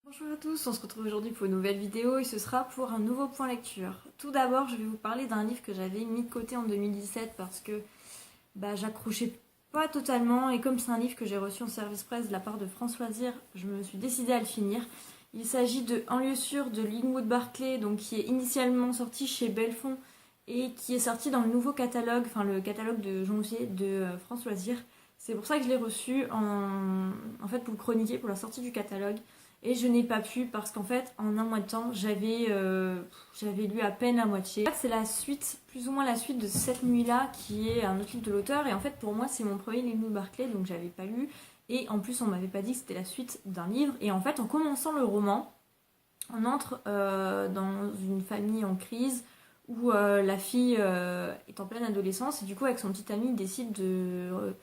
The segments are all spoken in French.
Bonjour à tous, on se retrouve aujourd'hui pour une nouvelle vidéo et ce sera pour un nouveau point lecture. Tout d'abord, je vais vous parler d'un livre que j'avais mis de côté en 2017 parce que j'accrochais pas totalement et comme c'est un livre que j'ai reçu en service presse de la part de France Loisirs, je me suis décidée à le finir. Il s'agit de Un lieu sûr de Linwood Barclay, donc qui est initialement sorti chez Belfond et qui est sorti dans le nouveau catalogue, enfin le catalogue de janvier de France Loisirs. C'est pour ça que je l'ai reçu en fait pour le chroniquer, pour la sortie du catalogue. Et je n'ai pas pu parce qu'en fait, en un mois de temps, j'avais lu à peine la moitié. En fait, c'est la suite, plus ou moins la suite de Cette nuit-là, qui est un autre livre de l'auteur. Et en fait, pour moi, c'est mon premier livre de Barclay, donc j'avais pas lu. Et en plus, on m'avait pas dit que c'était la suite d'un livre. Et en fait, en commençant le roman, on entre dans une famille en crise où la fille est en pleine adolescence. Et du coup, avec son petit ami, il décide de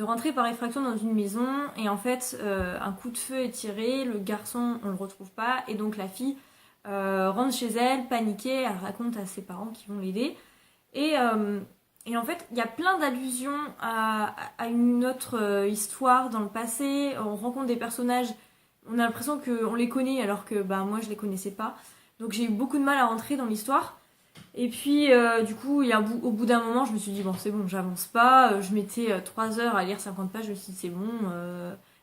rentrer par effraction dans une maison et en fait un coup de feu est tiré, le garçon on le retrouve pas et donc la fille rentre chez elle, paniquée, elle raconte à ses parents qui vont l'aider et en fait il y a plein d'allusions à une autre histoire dans le passé, on rencontre des personnages, on a l'impression qu'on les connaît alors que moi je les connaissais pas, donc j'ai eu beaucoup de mal à rentrer dans l'histoire. Et puis, du coup, au bout d'un moment, je me suis dit, bon, c'est bon, j'avance pas. Je mettais 3 heures à lire 50 pages, je me suis dit, c'est bon,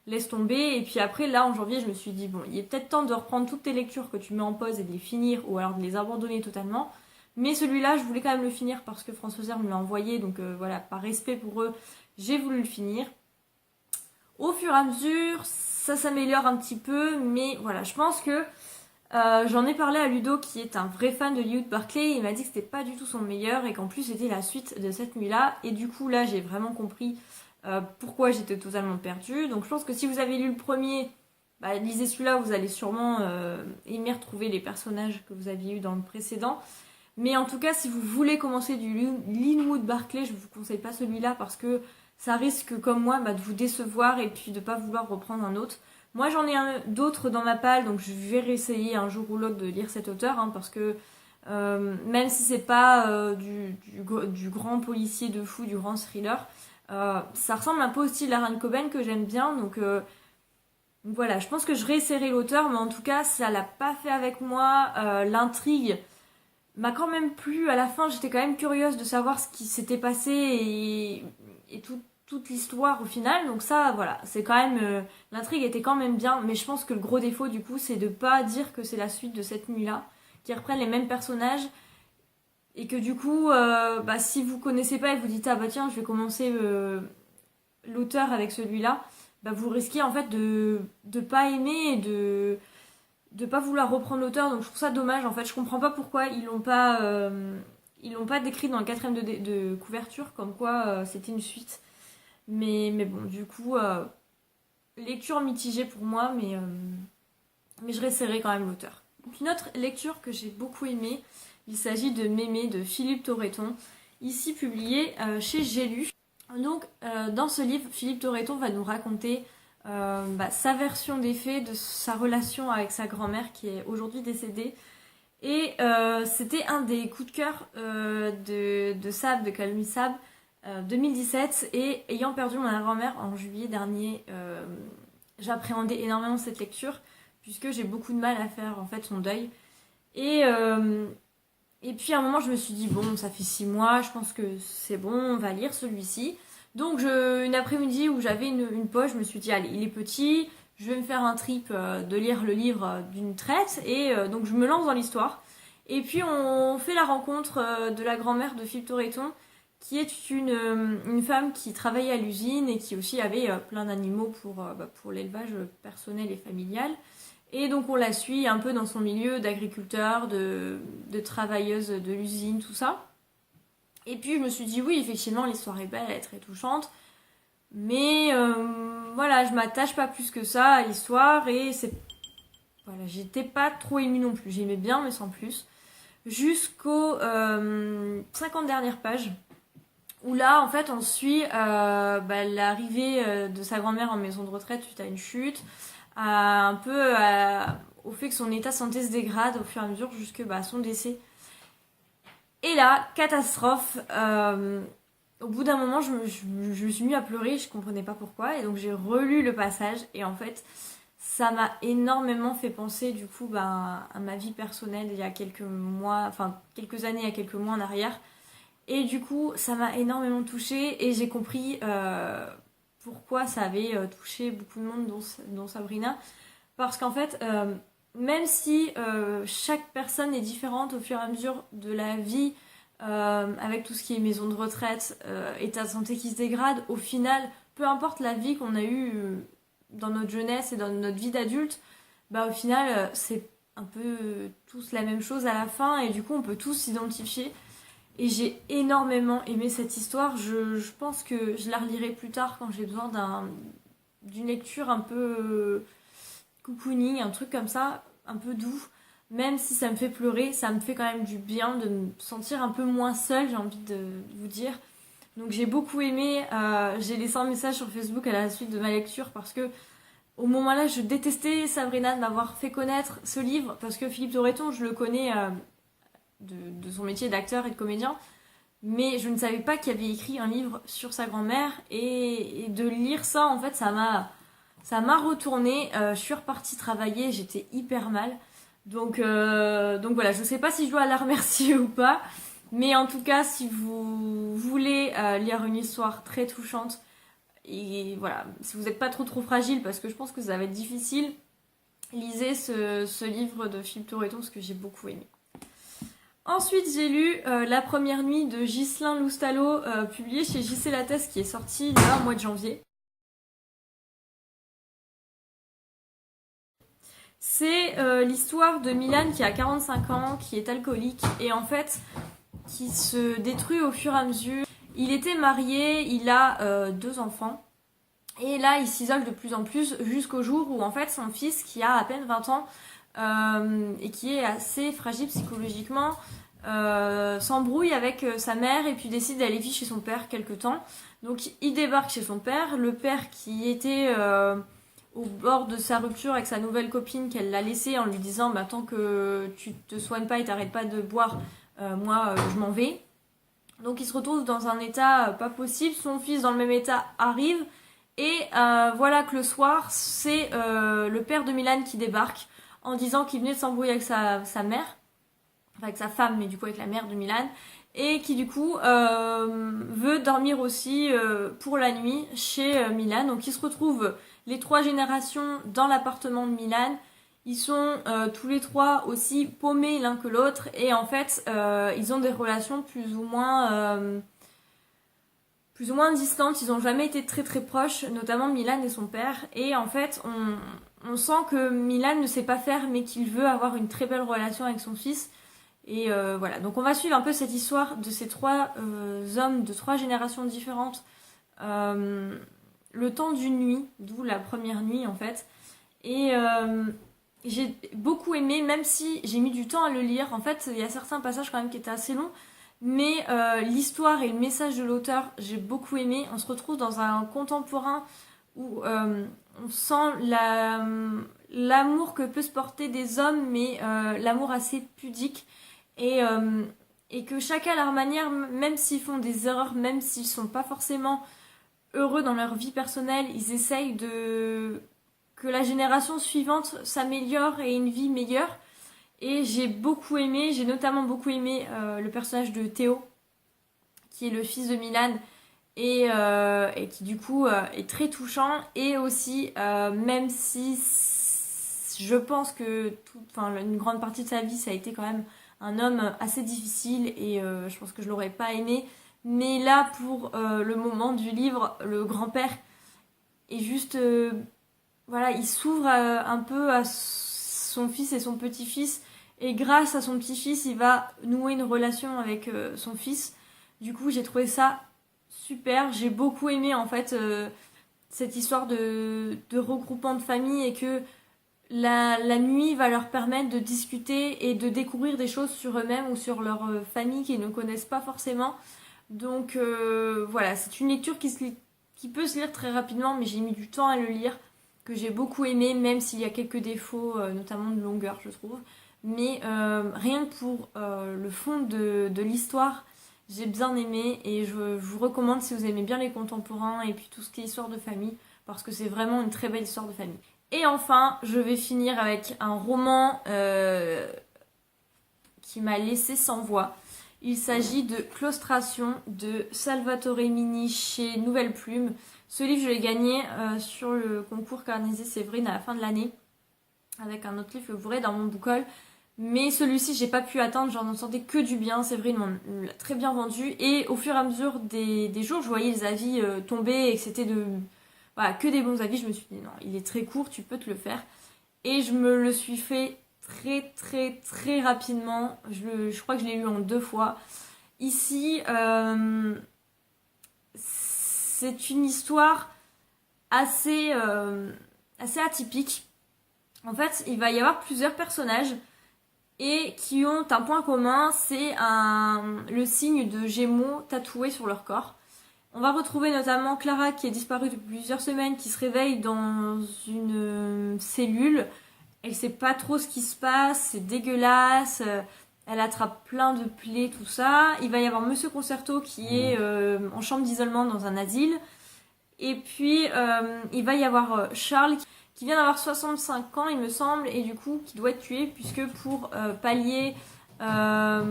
laisse tomber. Et puis après, là, en janvier, je me suis dit, bon, il est peut-être temps de reprendre toutes tes lectures que tu mets en pause et de les finir, ou alors de les abandonner totalement. Mais celui-là, je voulais quand même le finir parce que François Zer me l'a envoyé, donc voilà, par respect pour eux, j'ai voulu le finir. Au fur et à mesure, ça s'améliore un petit peu, mais voilà, je pense que j'en ai parlé à Ludo qui est un vrai fan de Linwood Barclay et il m'a dit que c'était pas du tout son meilleur et qu'en plus c'était la suite de Cette nuit-là et du coup là j'ai vraiment compris pourquoi j'étais totalement perdue. Donc je pense que si vous avez lu le premier, lisez celui-là, vous allez sûrement aimer retrouver les personnages que vous aviez eu dans le précédent. Mais en tout cas si vous voulez commencer du Linwood Barclay, je vous conseille pas celui-là parce que ça risque comme moi de vous décevoir et puis de pas vouloir reprendre un autre. Moi j'en ai d'autres dans ma palle, donc je vais réessayer un jour ou l'autre de lire cet auteur, parce que même si c'est pas du grand policier de fou, du grand thriller, ça ressemble un peu au style d'Aaron Coben que j'aime bien, donc voilà, je pense que je réessayerai l'auteur, mais en tout cas ça l'a pas fait avec moi, l'intrigue m'a quand même plu, à la fin j'étais quand même curieuse de savoir ce qui s'était passé et toute l'histoire au final, donc ça voilà, c'est quand même l'intrigue était quand même bien, mais je pense que le gros défaut du coup c'est de pas dire que c'est la suite de Cette nuit-là, qui reprennent les mêmes personnages et que du coup si vous connaissez pas et vous dites ah bah tiens je vais commencer l'auteur avec celui-là, vous risquez en fait de pas aimer et de pas vouloir reprendre l'auteur, donc je trouve ça dommage en fait. Je comprends pas pourquoi ils l'ont pas décrit dans le quatrième de couverture comme quoi c'était une suite, mais bon du coup lecture mitigée pour moi, mais je réessayerai quand même l'auteur. Donc une autre lecture que j'ai beaucoup aimée, il s'agit de Mémé de Philippe Torreton, ici publié chez J'ai lu. Donc dans ce livre, Philippe Torreton va nous raconter sa version des faits de sa relation avec sa grand-mère qui est aujourd'hui décédée. Et c'était un des coups de cœur de Sab, de Calmy Sab, 2017. Et ayant perdu mon grand-mère en juillet dernier, j'appréhendais énormément cette lecture puisque j'ai beaucoup de mal à faire en fait son deuil. Et puis à un moment je me suis dit bon ça fait 6 mois, je pense que c'est bon, on va lire celui-ci. Donc une après-midi où j'avais une poche, je me suis dit allez il est petit, je vais me faire un trip de lire le livre d'une traite et donc je me lance dans l'histoire. Et puis on fait la rencontre de la grand-mère de Philippe Torreton qui est une femme qui travaillait à l'usine et qui aussi avait plein d'animaux pour l'élevage personnel et familial. Et donc on la suit un peu dans son milieu d'agriculteur, de travailleuse de l'usine, tout ça. Et puis je me suis dit oui, effectivement l'histoire est belle, elle est très touchante. Mais voilà, je m'attache pas plus que ça à l'histoire et voilà, j'étais pas trop émue non plus. J'aimais bien mais sans plus. Jusqu'aux 50 dernières pages. Où là, en fait, on suit l'arrivée de sa grand-mère en maison de retraite suite à une chute, au fait que son état de santé se dégrade au fur et à mesure jusque son décès. Et là, catastrophe. Au bout d'un moment, je me suis mis à pleurer, je comprenais pas pourquoi, et donc j'ai relu le passage, et en fait, ça m'a énormément fait penser du coup à ma vie personnelle il y a quelques mois, enfin quelques années, il y a quelques mois en arrière. Et du coup, ça m'a énormément touchée et j'ai compris pourquoi ça avait touché beaucoup de monde, dont Sabrina. Parce qu'en fait, même si chaque personne est différente au fur et à mesure de la vie, avec tout ce qui est maison de retraite, état de santé qui se dégrade, au final, peu importe la vie qu'on a eue dans notre jeunesse et dans notre vie d'adulte, bah au final, c'est un peu tous la même chose à la fin et du coup, on peut tous s'identifier. Et j'ai énormément aimé cette histoire. Je pense que je la relirai plus tard quand j'ai besoin d'une lecture un peu cocooning, un truc comme ça, un peu doux. Même si ça me fait pleurer, ça me fait quand même du bien de me sentir un peu moins seule, j'ai envie de vous dire. Donc j'ai beaucoup aimé. J'ai laissé un message sur Facebook à la suite de ma lecture parce que au moment-là, je détestais Sabrina de m'avoir fait connaître ce livre parce que Philippe Torreton, je le connais de son métier d'acteur et de comédien, mais je ne savais pas qu'il avait écrit un livre sur sa grand-mère et de lire ça, en fait, ça m'a retourné. Je suis repartie travailler, j'étais hyper mal. Donc voilà, je sais pas si je dois la remercier ou pas, mais en tout cas, si vous voulez lire une histoire très touchante, et voilà, si vous n'êtes pas trop fragile, parce que je pense que ça va être difficile, lisez ce livre de Philippe Torreton, parce que j'ai beaucoup aimé. Ensuite, j'ai lu La première nuit de Ghislain Loustalot, publié chez JC Lattès, qui est sorti là au mois de janvier. C'est l'histoire de Milan qui a 45 ans, qui est alcoolique et en fait qui se détruit au fur et à mesure. Il était marié, il a 2 enfants et là il s'isole de plus en plus jusqu'au jour où en fait son fils qui a à peine 20 ans et qui est assez fragile psychologiquement s'embrouille avec sa mère et puis décide d'aller vivre chez son père quelque temps. Donc il débarque chez son père, le père qui était au bord de sa rupture avec sa nouvelle copine qu'elle l'a laissée en lui disant bah, tant que tu te soignes pas et t'arrêtes pas de boire, moi je m'en vais. Donc il se retrouve dans un état pas possible, son fils dans le même état arrive et voilà que le soir c'est le père de Milan qui débarque en disant qu'il venait de s'embrouiller avec sa mère, enfin avec sa femme mais du coup avec la mère de Milan et qui du coup veut dormir aussi pour la nuit chez Milan. Donc ils se retrouvent les 3 générations dans l'appartement de Milan. Ils sont tous les 3 aussi paumés l'un que l'autre et en fait ils ont des relations plus ou moins distantes. Ils n'ont jamais été très très proches, notamment Milan et son père. Et en fait on sent que Milan ne sait pas faire mais qu'il veut avoir une très belle relation avec son fils. Et voilà, donc on va suivre un peu cette histoire de ces 3 hommes de 3 générations différentes le temps d'une nuit, d'où la première nuit en fait. Et j'ai beaucoup aimé, même si j'ai mis du temps à le lire. En fait, il y a certains passages quand même qui étaient assez longs, mais l'histoire et le message de l'auteur, j'ai beaucoup aimé. On se retrouve dans un contemporain où on sent l'amour que peut se porter des hommes, mais l'amour assez pudique. Et que chacun à leur manière, même s'ils font des erreurs, même s'ils sont pas forcément heureux dans leur vie personnelle, ils essayent que la génération suivante s'améliore et ait une vie meilleure. Et j'ai beaucoup aimé, j'ai notamment beaucoup aimé le personnage de Théo, qui est le fils de Milan, et qui du coup est très touchant. Et aussi, même si je pense que une grande partie de sa vie, ça a été quand même un homme assez difficile et je pense que je l'aurais pas aimé. Mais là, pour le moment du livre, le grand-père est juste... voilà, il s'ouvre un peu à son fils et son petit-fils. Et grâce à son petit-fils, il va nouer une relation avec son fils. Du coup, j'ai trouvé ça super. J'ai beaucoup aimé, en fait, cette histoire de regroupement de famille et que la nuit va leur permettre de discuter et de découvrir des choses sur eux-mêmes ou sur leur famille qu'ils ne connaissent pas forcément. Donc voilà, c'est une lecture qui peut se lire très rapidement, mais j'ai mis du temps à le lire, que j'ai beaucoup aimé, même s'il y a quelques défauts, notamment de longueur, je trouve. Mais rien que pour le fond de l'histoire, j'ai bien aimé et je vous recommande si vous aimez bien les contemporains et puis tout ce qui est histoire de famille, parce que c'est vraiment une très belle histoire de famille. Et enfin, je vais finir avec un roman qui m'a laissé sans voix. Il s'agit de Claustration de Salvatore Mini chez Nouvelle Plume. Ce livre, je l'ai gagné sur le concours Carnézet-Séverine à la fin de l'année, avec un autre livre que vous verrez dans mon book-haul. Mais celui-ci, j'ai pas pu attendre, j'en entendais que du bien. Séverine l'a très bien vendu. Et au fur et à mesure des jours, je voyais les avis tomber et que c'était voilà, que des bons avis. Je me suis dit non, il est très court, tu peux te le faire. Et je me le suis fait très rapidement. Je crois que je l'ai lu en 2 fois. Ici, c'est une histoire assez atypique. En fait, il va y avoir plusieurs personnages et qui ont un point commun, c'est le signe de Gémeaux tatoué sur leur corps. On va retrouver notamment Clara qui est disparue depuis plusieurs semaines, qui se réveille dans une cellule. Elle sait pas trop ce qui se passe, c'est dégueulasse, elle attrape plein de plaies, tout ça. Il va y avoir Monsieur Concerto qui est en chambre d'isolement dans un asile. Et puis il va y avoir Charles qui vient d'avoir 65 ans, il me semble, et du coup qui doit être tué puisque pour pallier à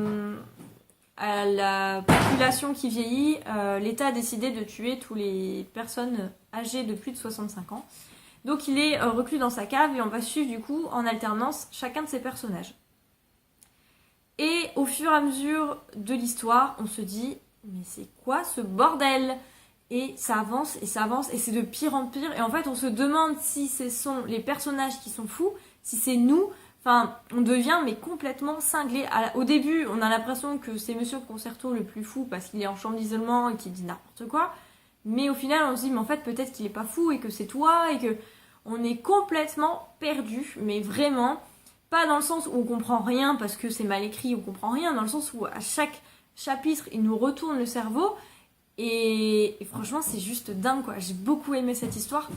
la population qui vieillit, l'État a décidé de tuer toutes les personnes âgées de plus de 65 ans. Donc il est reclus dans sa cave et on va suivre du coup en alternance chacun de ces personnages. Et au fur et à mesure de l'histoire, on se dit mais c'est quoi ce bordel ? Et ça avance et c'est de pire en pire. Et en fait on se demande si ce sont les personnages qui sont fous, si c'est nous. Enfin, on devient mais complètement cinglé. Au début, on a l'impression que c'est Monsieur Concerto le plus fou parce qu'il est en chambre d'isolement et qu'il dit n'importe quoi. Mais au final, on se dit, mais en fait, peut-être qu'il est pas fou et que c'est toi et que on est complètement perdu. Mais vraiment, pas dans le sens où on comprend rien parce que c'est mal écrit, on comprend rien. Dans le sens où à chaque chapitre, il nous retourne le cerveau. Et franchement, c'est juste dingue, quoi. J'ai beaucoup aimé cette histoire.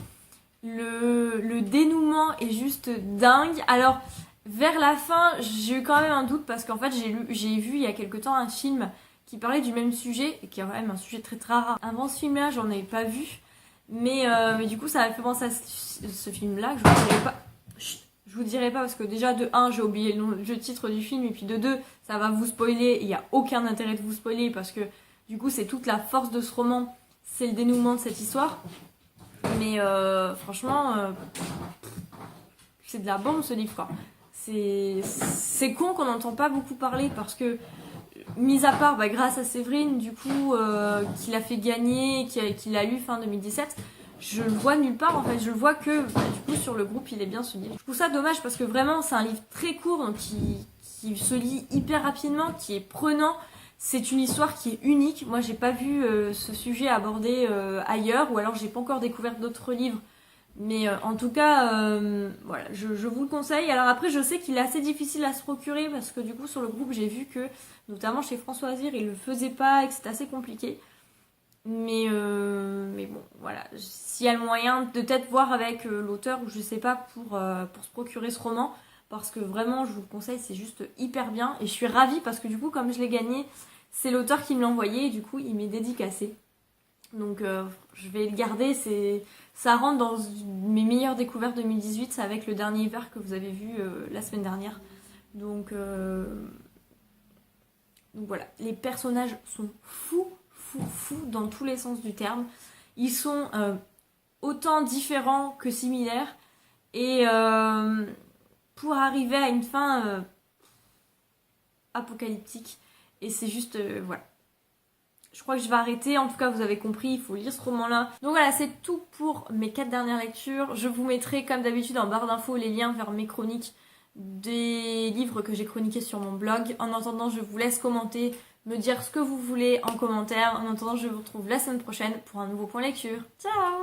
Le dénouement est juste dingue. Alors, vers la fin, j'ai eu quand même un doute parce qu'en fait, j'ai vu il y a quelque temps un film qui parlait du même sujet, et qui est quand même un sujet très rare. Avant ce film-là, j'en avais pas vu. Mais du coup, ça m'a fait penser à ce film-là, que je vous dirai pas. Chut, je vous dirai pas parce que déjà, de 1, j'ai oublié le titre du film, et puis de 2, ça va vous spoiler. Il n'y a aucun intérêt de vous spoiler parce que du coup, c'est toute la force de ce roman, c'est le dénouement de cette histoire. Mais franchement, c'est de la bombe ce livre, quoi. C'est con qu'on n'entend pas beaucoup parler parce que, mis à part grâce à Séverine, du coup, qui l'a fait gagner, qui l'a lu fin 2017, je le vois nulle part en fait. Je le vois que, du coup, sur le groupe, il est bien ce livre. Je trouve ça dommage parce que vraiment, c'est un livre très court, donc qui se lit hyper rapidement, qui est prenant. C'est une histoire qui est unique. Moi, j'ai pas vu ce sujet abordé ailleurs, ou alors j'ai pas encore découvert d'autres livres. Mais en tout cas, voilà, je vous le conseille. Alors après, je sais qu'il est assez difficile à se procurer parce que du coup, sur le groupe, j'ai vu que, notamment chez François Azir, il le faisait pas et que c'était assez compliqué. Mais bon, voilà. S'il y a le moyen de peut-être voir avec l'auteur, ou je sais pas, pour se procurer ce roman, parce que vraiment, je vous le conseille, c'est juste hyper bien. Et je suis ravie parce que du coup, comme je l'ai gagné, c'est l'auteur qui me l'a envoyé et du coup, il m'est dédicacé. Donc, je vais le garder. Ça rentre dans mes meilleures découvertes 2018. C'est avec le dernier hiver que vous avez vu la semaine dernière. Donc voilà, les personnages sont fous dans tous les sens du terme. Ils sont autant différents que similaires. Et pour arriver à une fin apocalyptique. Et c'est juste, voilà. Je crois que je vais arrêter. En tout cas, vous avez compris, il faut lire ce roman-là. Donc voilà, c'est tout pour mes 4 dernières lectures. Je vous mettrai, comme d'habitude, en barre d'infos les liens vers mes chroniques des livres que j'ai chroniqués sur mon blog. En attendant, je vous laisse commenter, me dire ce que vous voulez en commentaire. En attendant, je vous retrouve la semaine prochaine pour un nouveau point lecture. Ciao!